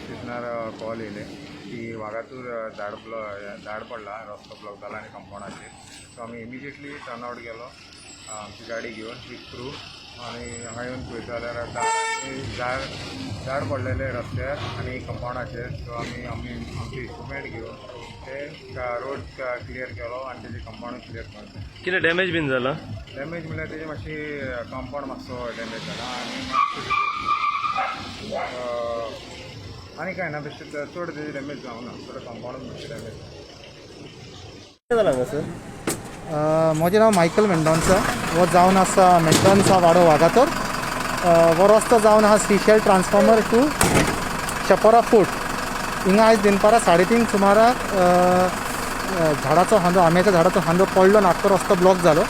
स्टेशनार कॉल येयले की वागातूर झाड पडला, रस्तो ब्लॉक जाला आनी कंपाउंडाचेर. सो आमी इमिजिएटली टर्नआउट गेलो आमची गाडी घेवन विथ क्रू आनी हांगा येवन पळयता जाल्यार झाड पडलेले रस्त्यार आनी कंपाउंडाचेर. सो आमी आमचे इक्विपमेंट घेवन ते रोड क्लियर केलो आनी तेजे कंपाउंड क्लियर केलो. कितें डॅमेज बीन जाला? डॅमेज म्हळ्यार तेजे मातशी कंपाउंड मातसो डॅमेज जाला आनी कांय ना बेश्टें चड तेजे डॅमेज जावना, थोडं कंपाउंडूच मातशें डॅमेज कितें जाला हांगा सर? म्हजें नांव मायकल मेंडोन्सा. हो जावन आसा मेंडोन्सा वाडो वागातोर. हो रस्तो जावन आहा स्पेशल ट्रान्सफॉर्मर टू शपोरा फोर्ट. हिंगा आयज दनपारां 3:30 सुमाराक झाडाचो खांदो, आंब्याच्या झाडाचो खांदो पडलो आनी आख्खो रस्तो ब्लॉक जालो.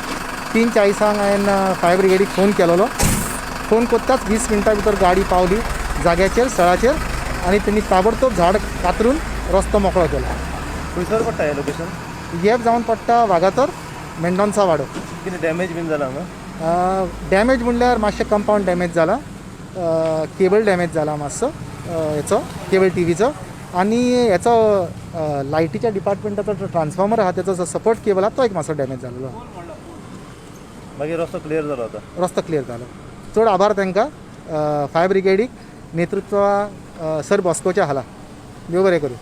3:40 हांवें फायर ब्रिगेडीक फोन केलोलो. फोन करताच 20 मिनटां भितर गाडी पावली जाग्याचेर, स्थळाचेर, आनी तेणी ताबडतोब झाड कातरून रस्तो मोकळो केलो. खंयसर पडटा हें लोकेशन? येप जावन पडटा वागातोर मेंडोन्सा वाडो. कितें डॅमेज बीन जाला हांगा? डॅमेज म्हणल्यार मातशें कंपाउंड डॅमेज जाला, केबल डॅमेज जाला मातसो हेचो, केबल टीव्हीचो, आनी हेचो लायटीच्या डिपार्टमेंटाचो जो ट्रान्सफॉर्मर आहा तेचो जो सपोर्ट केबल आहा तो एक मातसो डॅमेज जाल्लो. मागीर रस्तो क्लियर जालो आतां? रस्तो क्लियर जालो. चड आभार तांकां, फायर ब्रिगेडीक नेतृत्व सर बॉस्कोच्या हाला. देव बरें करूं.